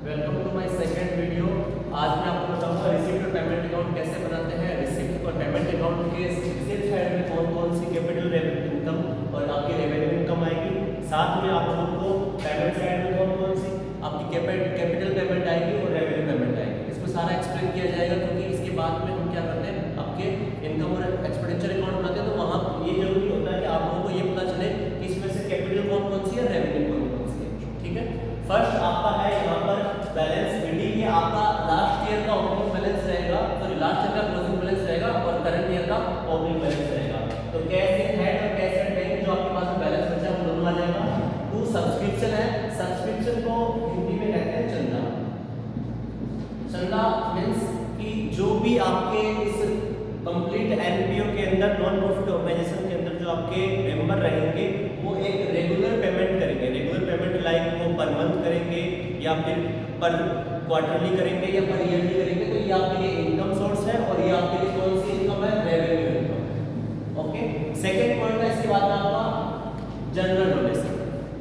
Welcome to my second video. आज मैं आपको बताऊंगा रिसीप्ट और पेमेंट अकाउंट कैसे बनाते हैं। रिसीप्ट और पेमेंट अकाउंट के रिसीप्ट साइड में कौन कौन सी कैपिटल इनकम और आपकी रेवेन्यू इनकम आएगी, साथ में आप लोगों को पेमेंट साइड में कौन कौन सी आपकी कैपिटल पेमेंट आएगी और रेवेन्यू पेमेंट आएगी। इसमें सारा एक्सप्लेन किया जाएगा, क्योंकि इसके बाद में हम क्या करते हैं, आपके इनकम और एक्सपेंडिचर अकाउंट बनाते हैं, तो वहाँ ये जरूरी होता है कि आप लोगों को ये पता चले कि इसमें से कैपिटल कौन कौन सी है, रेवेन्यू कौन कौन सी है। ठीक है, फर्स्ट आपका है यहाँ पर बैलेंस शीट। ये आपका लास्ट ईयर का ओपनिंग बैलेंस रहेगा, सॉरी लास्ट ईयर का क्लोजिंग बैलेंस रहेगा और करंट ईयर का ओपनिंग बैलेंस रहेगा। तो कैश इन हैंड और कैश एट बैंक जो आपके पास में बैलेंस बचा है वो दोनों आ जाएगा। टू सब्सक्रिप्शन है, सब्सक्रिप्शन को हिंदी में कहते हैं चंदा। चंदा मींस कि जो भी आपके इस कंप्लीट एनपीओ के अंदर, नॉन प्रॉफिट ऑर्गेनाइजेशन के अंदर जो आपके मेंबर रहेंगे वो एक रेगुलर पेमेंट करेंगे। रेगुलर पेमेंट लाइक वो पर मंथ करेंगे या फिर पर क्वार्टरली करेंगे या पर ईयरली करेंगे। तो ये आपके लिए इनकम सोर्स है और ये आपके लिए कौन सी इनकम है, रेवेन्यू इनकम है। ओके, सेकंड पॉइंट है इसके बाद में आपका जनरल डोनेशन।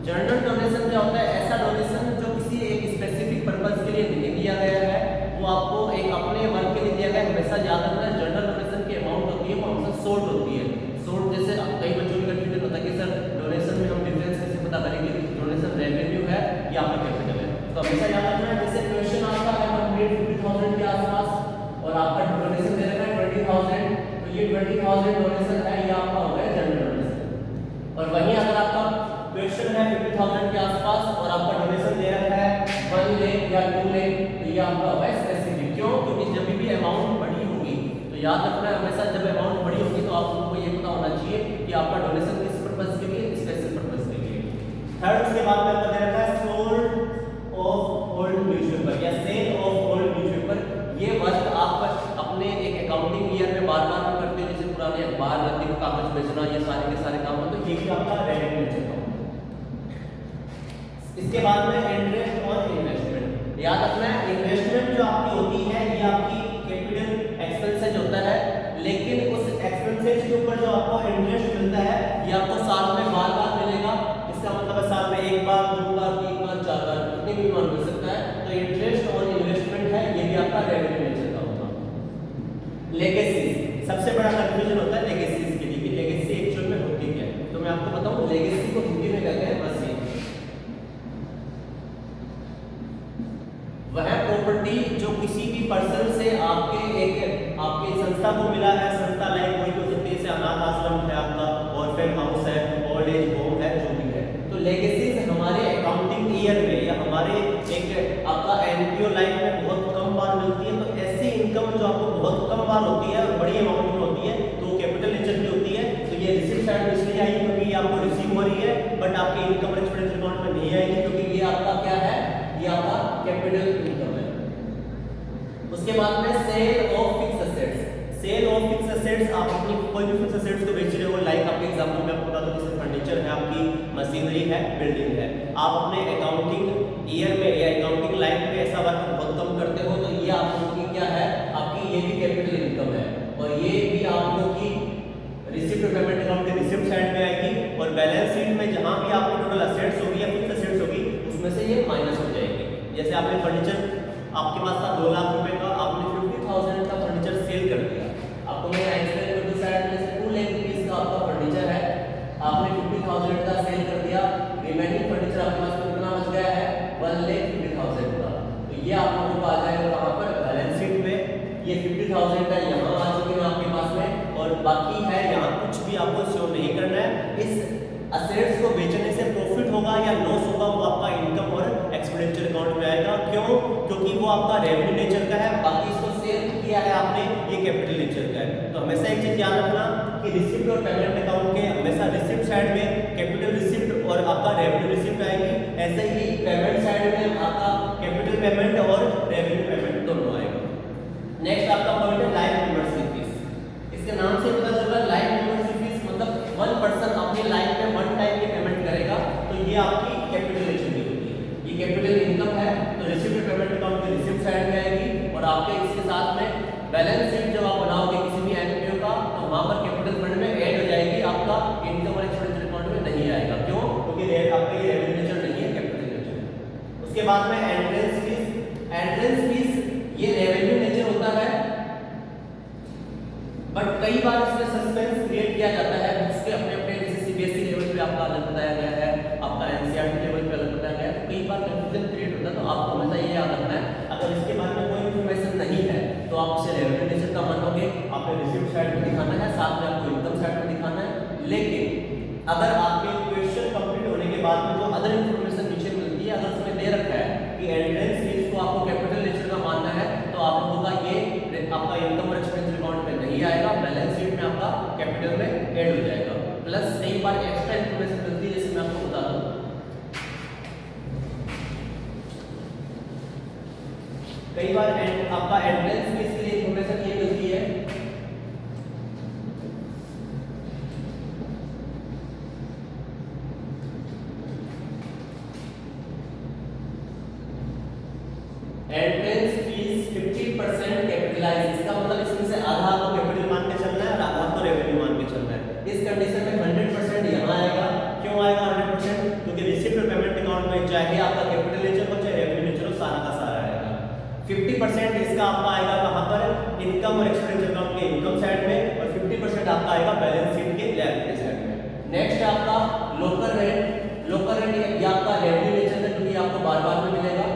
जनरल डोनेशन क्या होता है, ऐसा डोनेशन जो किसी एक स्पेसिफिक पर्पस के लिए नहीं दिया गया है, वो आपको एक अपने वर्क के लिए दिया गया है। हमेशा याद रखना है जनरल डोनेशन की अमाउंट होती है वो हमेशा शॉर्ट होती है। शॉर्ट जैसे कई बच्चों की कंफ्यूजन होता है कि सर डोनेशन में हम डिफरेंस कैसे पता करेंगे, डोनेशन रेवेन्यू है या आपका कैपिटल है। तो हमेशा याद रखना है, जैसे क्वेश्चन आता है 150,000 के आसपास और आपका डोनेशन दे रखा है 20,000, तो ये 20,000 डोनेशन है, ये आपका हो गया जनरल डोनेशन। और वहीं अगर आपका क्वेश्चन है 50,000 के आसपास और आपका डोनेशन दे रखा है 1 लाख या 2 लाख, तो ये आपका होगा स्पेसिफिक। क्यों? क्योंकि जब भी अमाउंट बड़ी होगी तो याद रखना है हमेशा, जब अमाउंट बड़ी होगी तो आप लोगों को ये पता होना चाहिए कि आपका डोनेशन किस पर्पस के लिए, स्पेशल पर्पस के लिए। थर्ड के बाद में आपका दे रखा है सोल्ड ऑफ ओल्ड न्यूज़पेपर या सेल ऑफ ओल्ड न्यूज़पेपर। ये वर्क आप अपने एक अकाउंटिंग ईयर में बार बार करते हो, जैसे पुराने अखबार, रद्दी कागज बेचना, ये सारे के सारे काम, तो ये भी आपका रेवेन्यू अकाउंट। इसके बाद में इंटरेस्ट ऑन इन्वेस्टमेंट। याद रखना है इन्वेस्टमेंट जो आपकी होती है ये आपकी कैपिटल एक्सपेंसेज होता है, लेकिन उस एक्सपेंसेज के ऊपर जो आपको इंटरेस्ट मिलता है ये आपको साल में बार बार मिलेगा। इसका मतलब है साल में एक बार, 2 बार, 3 बार, 4 बार, कितनी भी बार मिल सकता है। तो इंटरेस्ट ऑन इन्वेस्टमेंट है, ये भी आपका रेवेन्यू नेचर का होगा। लेगेसी, सबसे बड़ा कंफ्यूजन होता है लेगेसीज के लिए कि लेगेसी एक्चुअल में होती क्या है। तो मैं आपको बताऊं लेगेसी को हिंदी में कहते हैं मसीह। वह प्रॉपर्टी जो किसी भी पर्सन से आपके संस्था को मिला है, संस्था लाइक कोई हो सकती है, जैसे अनाथ आश्रम है आपका, ऑर्फन हाउस है, ओल्ड एज होम है, जो भी है। तो लेगेसीज हमारे अकाउंटिंग ईयर में या हमारे एक आपका एनपीओ लाइफ में बहुत कम बार मिलती है। तो ऐसी इनकम जो आपको बहुत कम बार होती है और बड़ी अमाउंट में होती है तो कैपिटल नेचर की होती है। तो ये रिसीप्ट साइड में इसलिए आई क्योंकि ये आपको रिसीव हो रही है, बट आपके इनकम और एक्सपेंडिचर अकाउंट में नहीं आएगी, क्योंकि ये आपका क्या है, ये आपका कैपिटल इनकम है। उसके बाद में sale of fixed assets. Sale of fixed assets, आप अपनी कोई भी फिक्स्ड एसेट्स को बेच रहे हो, लाइक आपके एग्जांपल में आपको बता दूं जैसे फर्नीचर है, आपकी मशीनरी है, बिल्डिंग है। आप अपने अकाउंटिंग ईयर में या अकाउंटिंग लाइफ में ऐसा वर्क बहुत कम करते हो, तो ये आप लोगों की क्या है, आपकी ये भी कैपिटल इनकम है और ये भी आप लोगों की रिसीप्ट और पेमेंट अकाउंट के रिसीप्ट साइड में आएगी। और बैलेंस शीट में जहां भी आपकी टोटल एसेट्स होगी या फिक्स्ड एसेट्स होगी उसमें से ये माइनस हो जाएगी। जैसे आपने फर्नीचर आपके पास था 2 लाख रुपए का, आपने 50,000 का फर्नीचर सेल कर दिया। आपको मैं एक्सप्लेन कर दूं, साइड में से 2 लाख रुपीस का आपका फर्नीचर है, आपने 50,000 का सेल कर दिया, रिमेनिंग फर्नीचर आपके पास में कितना बच गया है, 1,50,000 का। तो ये आप लोगों को आ जाएगा कहां पर, बैलेंस शीट में। ये 50,000 का यहां आ चुकी है आपके पास में और बाकी है यहां, कुछ भी आपको शो नहीं करना है। इस असेट्स को बेचने से प्रॉफिट होगा या लॉस होगा वो आपका इनकम और एक्सपेंडिचर अकाउंट में आएगा। क्यों? क्योंकि वो आपका रेवेन्यू नेचर का है, बाकी इसको सेल किया है आपने, ये कैपिटल नेचर का है। तो हमेशा एक चीज याद रखना कि रिसिप्ट और पेमेंट अकाउंट के हमेशा रिसिप्ट साइड में कैपिटल रिसिप्ट और आपका रेवेन्यू रिसिप्ट आएगी, ऐसे ही पेमेंट साइड में आपका कैपिटल पेमेंट और रेवेन्यू पेमेंट दोनों आएगा। नेक्स्ट आपका पॉइंट है लाइफ मेंबरशिप फीस। इसके नाम से पता चल रहा है लाइफ मेंबरशिप फीस मतलब वन पर्सन अपनी लाइफ में वन टाइम की पेमेंट करेगा, तो ये आपकी कैपिटल नेचर की होती है, ये कैपिटल इनकम है। तो रिसिप्ट पेमेंट अकाउंट की रिसिप्ट साइड में आएगी और आपके इसके साथ में बैलेंस शीट जब आप बनाओगे किसी भी एनपीओ का, तो वहां पर कैपिटल फंड में ऐड हो जाएगी, आपका इनकम और एक्सपेंडिचर अकाउंट में नहीं आएगा। क्यों? क्योंकि आपका ये रेवेन्यू नेचर नहीं है, कैपिटल नेचर है। उसके बाद में एंट्रेंस फीस कई बार इसमें सस्पेंस क्रिएट किया जाता है, उसके अपने अपने जैसे सीबीएसई लेवल पे आपका अलग बताया गया है, आपका एनसीईआरटी लेवल पे अलग बताया गया है, तो कई बार कंफ्यूजन क्रिएट होता है। तो आपको हमेशा ये याद रखना है, अगर इसके बारे में कोई इन्फॉर्मेशन नहीं है तो आप उसे रेवेन्यू नेचर का मानोगे, आपने रिसीप्ट साइड में दिखाना है, साथ में आपको इनकम साइड में दिखाना है। लेकिन अगर आपके क्वेश्चन कंप्लीट होने के बाद में जो अदर इन्फॉर्मेशन नीचे मिलती है, अगर उसमें दे रखा है कि एंट्रेंस फीस को आपको कैपिटल नेचर का मानना है, तो आप लोगों का ये आपका इनकम और एक्सपेंस अकाउंट में नहीं आएगा, बैलेंस शीट में आपका कैपिटल में ऐड हो जाएगा। प्लस कई बार एक्स्ट्रा इन्फॉर्मेशन मिलती है, जैसे मैं आपको बता दूं, कई बार आपका एंट्रेंस फीस के लिए इन्फॉर्मेशन ये मिलती है एंट्रेंस फीस 50% कैपिटलाइज, इसका मतलब इसमें से आधा आपको कैपिटल मान के चलना है और आधा आपको रेवेन्यू मान के चलना है। इस कंडीशन में 100% यहाँ आएगा। क्यों आएगा 100%? क्योंकि रिसीप्ट और पेमेंट अकाउंट में चाहे आपका कैपिटल नेचर हो चाहे रेवेन्यू नेचर हो, सारा का सारा आएगा। 50% इसका आपका आएगा कहाँ पर? इनकम और एक्सपेंस अकाउंट के इनकम साइड में, और 50% आपका आएगा बैलेंस शीट के लायबिलिटी साइड में। नेक्स्ट आपका लोकल रेंट। लोकल रेंट ये आपका रेवेन्यू नेचर है, क्योंकि आपको बार-बार में मिलेगा।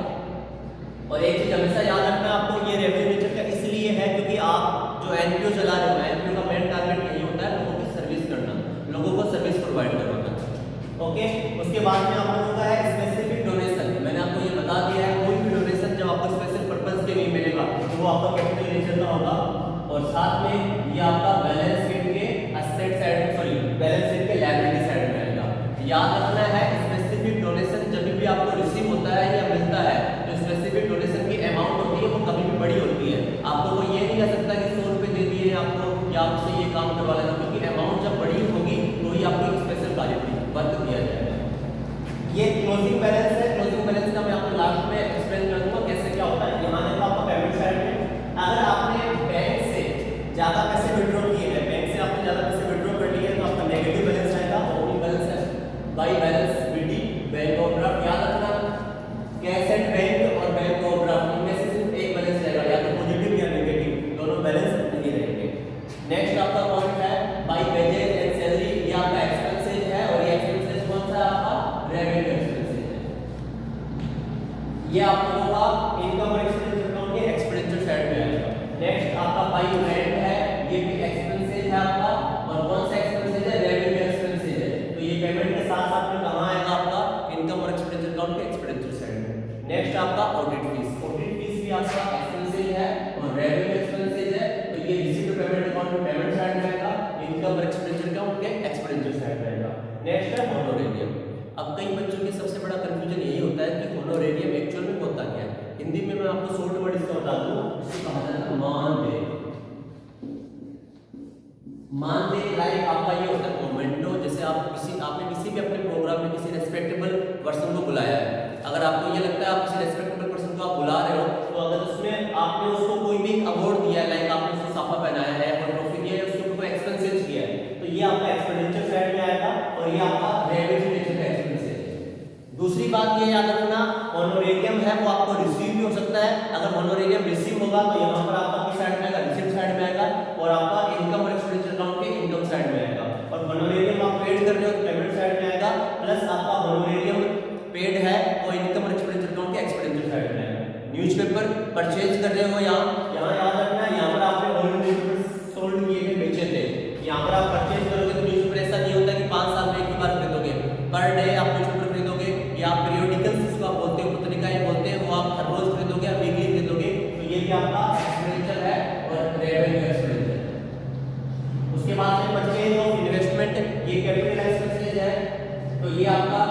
और एक चीज हमेशा याद रखना आपको, ये रेवेन्यू नेचर का इसलिए है क्योंकि आप जो एनपीओ चला रहे हो, एनपीओ का मेन टारगेट यही होता है लोगों की सर्विस करना, लोगों को सर्विस प्रोवाइड करवाना। ओके, उसके बाद में आप लोगों का है स्पेसिफिक डोनेशन। मैंने आपको ये बता दिया है, कोई भी डोनेशन जब आपको स्पेशल पर्पस के लिए मिलेगा तो वो आपका कैपिटल नेचर का होगा। और साथ में ये आपका बैलेंस शीट के asset side, sorry balance sheet के लायबिलिटी साइड में आएगा। याद रखना है, स्पेसिफिक डोनेशन जब भी आपको रिसीव होता है या मिलता है, स्पेसिफिक डोनेशन की अमाउंट होती है वो कभी भी बड़ी होती है। आपको कोई ये नहीं कह सकता कि 100 रुपये दे दिए आपको या आपसे ये काम करवा लेना, क्योंकि अमाउंट जब बड़ी होगी तो ही आपको एक स्पेशल कार्य वर्क दिया जाएगा। ये क्लोजिंग बैलेंस है। क्लोजिंग बैलेंस का मैं आपको लास्ट में एक्सप्लेन कर दूंगा कैसे क्या होता है। यहाँ देखो आपका पेमेंट साइड में, अगर आपने बैंक से ज़्यादा पैसे विड्रॉ किए हैं, बैंक से आपने ज़्यादा पैसे विड्रॉ कर लिए तो आपका नेगेटिव बैलेंस आएगा। ओपनिंग बैलेंस है by balance BT bank overdraft. याद रखना कैश एंड बैंक और बैंक ओवरड्राफ्ट इनमें से सिर्फ एक बैलेंस रहेगा, या तो पॉजिटिव या नेगेटिव, दोनों बैलेंस नहीं रहेंगे। नेक्स्ट आपका पॉइंट है बाई वेजेस एंड सैलरी। ये आपका एक्सपेंसेस है, और ये एक्सपेंसेस कौन सा है आपका? रेवेन्यू एक्सपेंसेस है। ये आप लोगों का इनकम और एक्सपेंस अकाउंट के एक्सपेंडिचर साइड में आएगा। नेक्स्ट आपका बाई रेंट है, ये भी एक्सपेंसेस है आपका, और कौन सा एक्सपेंसेस है? रेवेन्यू एक्सपेंसेस है। तो ये पेमेंट के साथ साथ में कहां आएगा आपका? इनकम और एक्सपेंडिचर अकाउंट के एक्सपेंडिचर साइड में। नेक्स्ट आपका ऑडिट फीस। ऑडिट फीस भी आपका एक्सपेंसेस है और रेवेन्यू एक्सपेंसेस है, तो ये रिसीप्ट पेमेंट अकाउंट में पेमेंट साइड में आएगा, इनकम और एक्सपेंडिचर अकाउंट के एक्सपेंडिचर साइड में आएगा। नेक्स्ट है होनोरेरियम। अब कई बच्चों के सबसे बड़ा कंफ्यूजन यही होता है कि होनोरेरियम एक्चुअल में होता क्या है। हिंदी में मैं आपको शॉर्ट वर्ड इसका बता दूं, इसे कहा जाता है मानदेय। मानदेय लाइक आपका ये होता है मोमेंटो। जैसे आपने किसी भी अपने प्रोग्राम में किसी रेस्पेक्टेबल पर्सन को बुलाया है, अगर आपको ये लगता है आप किसी रेस्पेक्टेबल पर्सन को आप बुला रहे हो, तो अगर उसमें आपने उसको कोई भी अवार्ड दिया है, लाइक आपने उसको साफा पहनाया है और ट्रॉफी दिया है, उसके ऊपर कोई एक्सपेंसेस किया है, तो ये आपका एक्सपेंडिचर साइड में आएगा और ये आपका रेवेन्यू नेचर का एक्सपेंसेस है। दूसरी बात ये याद रखना, होनोरेरियम है वो आपको रिसीव भी हो सकता है। अगर होनोरेरियम रिसीव होगा तो यहाँ पर आपका किस साइड में आएगा? रिसीप्ट साइड में आएगा, और आपका इनकम और एक्सपेंडिचर अकाउंट के इनकम साइड में आएगा। और होनोरेरियम आप पेड कर रहे हो तो पेमेंट साइड में आएगा, प्लस आपका होनोरेरियम पेड है वो इनकम और एक्सपेंडिचर अकाउंट के एक्सपेंडिचर साइड में आएगा। न्यूज़पेपर परचेज कर रहे हो, यहाँ याद रखना, यहाँ पर आपने ऑलरेडी न्यूज़पेपर सोल्ड किए थे, बेचे थे, यहाँ पर आप परचेज करोगे तो न्यूज़पेपर ऐसा नहीं होता कि 5 साल में एक ही बार खरीदोगे, पर डे आप न्यूज़पेपर खरीदोगे, या आप पीरियोडिकल्स जिसको आप बोलते हो, पत्रिकाएं बोलते हैं, वो आप हर रोज खरीदोगे या वीकली खरीदोगे, तो ये भी आपका एक्सपेंडिचर है और रेवेन्यू एक्सपेंडिचर। उसके बाद में परचेज ऑफ इन्वेस्टमेंट, ये कैपिटल एक्सपेंसेस है, तो ये आपका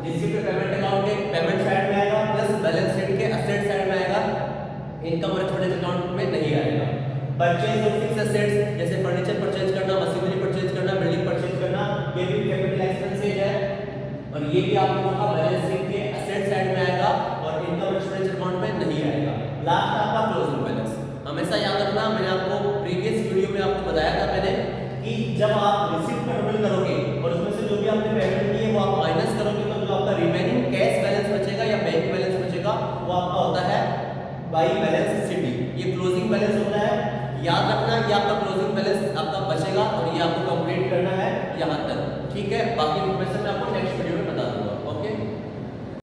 रिसीप्ट पेमेंट अकाउंट के पेमेंट साइड में आएगा, प्लस बैलेंस शीट के एसेट साइड में आएगा, इनकम और एक्सपेंडिचर अकाउंट में नहीं आएगा। परचेज ऑफ फिक्स्ड एसेट्स, जैसे फर्नीचर परचेज करना, मशीनरी परचेज करना, बिल्डिंग परचेज करना, ये भी कैपिटल एक्सपेंसेस है, और ये भी आप लोगों का बैलेंस शीट के एसेट साइड में आएगा और इनकम और एक्सपेंडिचर अकाउंट में नहीं आएगा। लास्ट आपका क्लोजिंग बैलेंस। हमेशा याद रखना, मैंने आपको प्रीवियस वीडियो में आपको बताया था मैंने कि जब आप रिसीप्ट का टोटल करोगे और उसमें से जो भी आपने पेमेंट की है वो आप माइनस करोगे, तो जो आपका रिमेनिंग कैश बैलेंस बचेगा या बैंक बैलेंस बचेगा वो आपका होता है बाई बैलेंस शीट। ये क्लोजिंग बैलेंस होता है, याद रखना ये आपका क्लोजिंग बैलेंस आपका बचेगा और ये आपको कंप्लीट करना है यहाँ तक, ठीक है। बाकी इन्फॉर्मेशन मैं आपको नेक्स्ट